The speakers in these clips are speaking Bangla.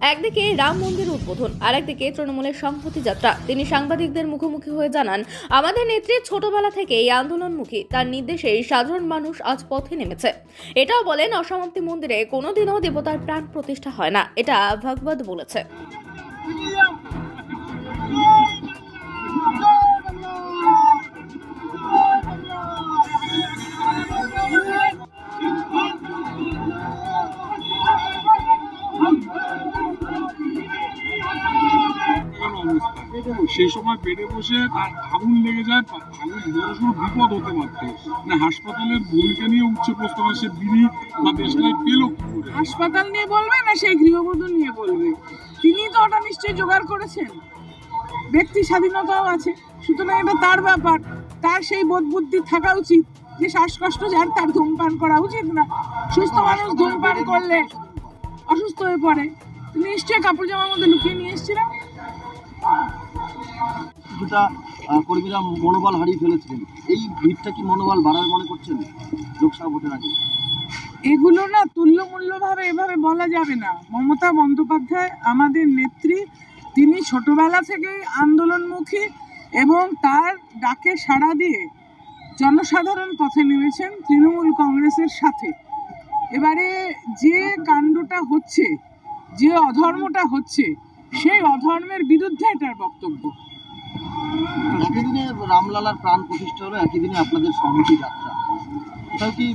একদিকে রাম মন্দির উদ্বোধন আর একদিকে তৃণমূলের সংহতি যাত্রা। তিনি সাংবাদিকদের মুখোমুখি হয়ে জানান, আমাদের নেত্রী ছোটবেলা থেকে এই আন্দোলনমুখী, তার নির্দেশেই সাধারণ মানুষ আজ পথে নেমেছে। এটাও বলেন, অসমাপ্তি মন্দিরে কোনোদিনও দেবতার প্রাণ প্রতিষ্ঠা হয় না, এটা ভগবত বলেছে। সেই সময় বেডে বসে তার আগুন লেগে যায়, বড়সড় বিপদ হতে পারত। না হাসপাতালের ভূমিকা নিয়ে উঠছে প্রশ্ন, সে বিড়ি বা দেশলাই পেল কি করে? হাসপাতাল নিয়ে বলবে না সেই গৃহবধূ নিয়ে বলবে? তিনি তো ওটা নিশ্চয়ই জোগাড় করেছেন। ব্যক্তি স্বাধীনতাও আছে, সুতরাং এটা তার ব্যাপার। তার সেই বোধ বুদ্ধি থাকা উচিত যে শ্বাসকষ্ট যার তার ধূমপান করা উচিত না। সুস্থ মানুষ ধূমপান করলে অসুস্থ হয়ে পড়ে। তিনি নিশ্চয়ই কাপড় জামার মধ্যে লুকিয়ে নিয়ে এসেছিলেন। কিছুটা কর্মীরা মনোবল হারিয়ে ফেলেছিলেন, এই ভিড়টা কি মনোবল বাড়াবে মনে করছেন লোকসভা ভোটের আগে? এগুলো না তুল্যমূল্যভাবে এভাবে বলা যাবে না। মমতা বন্দ্যোপাধ্যায় আমাদের নেত্রী, তিনি ছোটবেলা থেকেই আন্দোলনমুখী এবং তার ডাকে সাড়া দিয়ে জনসাধারণ পথে নেমেছেন তৃণমূল কংগ্রেসের সাথে। এবারে যে কাণ্ডটা হচ্ছে, যে অধর্মটা হচ্ছে, সেই অধর্মের বিরুদ্ধে এটার বক্তব্য। একই দিনে রামলালার প্রাণ প্রতিষ্ঠা হলো, একই দিনে আপনাদের সংহতি যাত্রা। কোথাও কি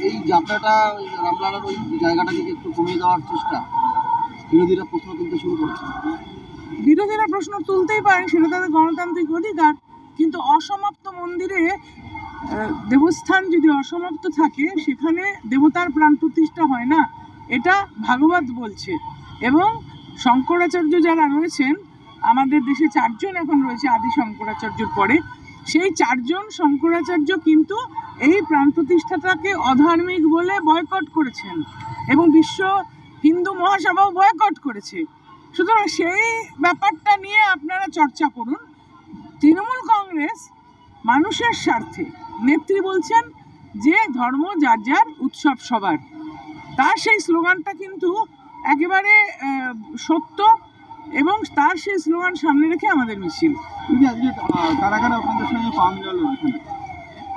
এই যাত্রাটা রামলালার ওই জায়গাটাকে একটু কমিয়ে দেওয়ার চেষ্টা? বিরোধীরা প্রশ্ন তুলতে শুরু করেছে। বিরোধীরা প্রশ্ন তুলতেই পারেন, সেটা তাদের গণতান্ত্রিক অধিকার। কিন্তু অসমাপ্ত মন্দিরে দেবস্থান যদি অসমাপ্ত থাকে, সেখানে দেবতার প্রাণ প্রতিষ্ঠা হয় না, এটা ভাগবত বলছে। এবং শঙ্করাচার্য যারা রয়েছেন, আমাদের দেশে 4 জন এখন রয়েছে আদি শঙ্করাচার্যর পরে, সেই 4 জন শঙ্করাচার্য কিন্তু এই প্রাণ প্রতিষ্ঠাটাকে অধার্মিক বলে বয়কট করেছেন এবং বিশ্ব হিন্দু মহাসভাও বয়কট করেছে। সুতরাং সেই ব্যাপারটা নিয়ে আপনারা চর্চা করুন। তৃণমূল কংগ্রেস মানুষের স্বার্থে, নেত্রী বলছেন যে ধর্ম যার যার, উৎসব সবার, তার সেই স্লোগানটা কিন্তু একেবারে সত্য এবং তার সেই স্লোগান সামনে রেখে আমাদের মিছিল। আজকে কারা কারা আপনাদের সঙ্গে পা মিলালো এখানে?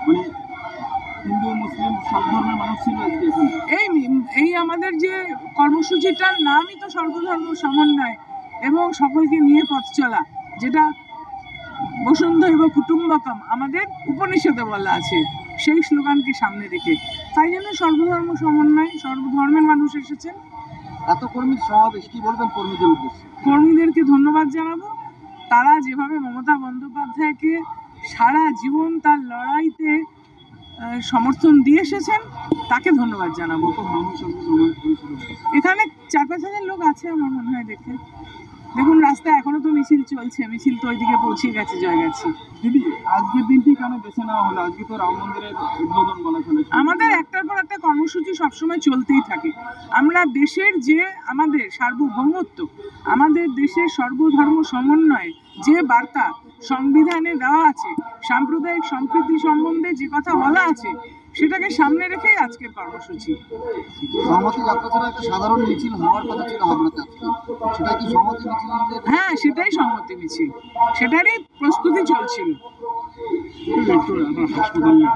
মানে হিন্দু মুসলিম সব ধর্মের মানুষ ছিল আজকে এখানে। এই আমাদের যে কর্মসূচিটার নামই তো সর্বধর্ম সমন্বয় এবং সকলকে নিয়ে পথ চলা, যেটা বসুন্ধৈব কুটুম্বকম আমাদের উপনিষদে বলা আছে, সেই স্লোগানকে সামনে রেখে। তাই জন্য সর্বধর্ম সমন্বয়, সর্বধর্মের মানুষ এসেছেন। এত কর্মীর সমাবেশ, কি বলবেন কর্মীদের উদ্দেশ্যে? কর্মীদেরকে ধন্যবাদ জানাবো। তারা যেভাবে মমতা বন্দ্যোপাধ্যায়কে সারা জীবন তার লড়াইতে সমর্থন দিয়ে এসেছেন, তাকে ধন্যবাদ জানাবো। এখানে 4-5 হাজার লোক আছে আমার মনে হয়। দেখুন রাস্তায় এখনো তো মিছিল চলছে, মিছিল তো ওইদিকে পৌঁছে গেছে জয়গাছি। দিদি, আজকের দিনটি কেন বেছে নেওয়া হলো? আজকে তো রাম মন্দিরের উদ্বোধন বলা চলে। আমাদের একটার পর একটা কর্মসূচি সবসময় চলতেই থাকে। আমরা দেশের যে আমাদের সার্বভৌমত্ব, আমাদের দেশের সর্বধর্ম সমন্বয় যে বার্তা সংবিধানে দেওয়া আছে, সাম্প্রদায়িক সম্প্রীতি সম্বন্ধে যে কথা বলা আছে, সেটাকে সামনে রেখেই আজকের কর্মসূচি। সংহতি যাত্রা ছাড়া একটা সাধারণ মিছিল হওয়ার কথা ছিল হাবড়াতে, সেটা কি সংহতি মিছিল? হ্যাঁ, সেটাই সংহতি মিছিল, সেটারই প্রস্তুতি চলছিল। হাসপাতাল নিয়ে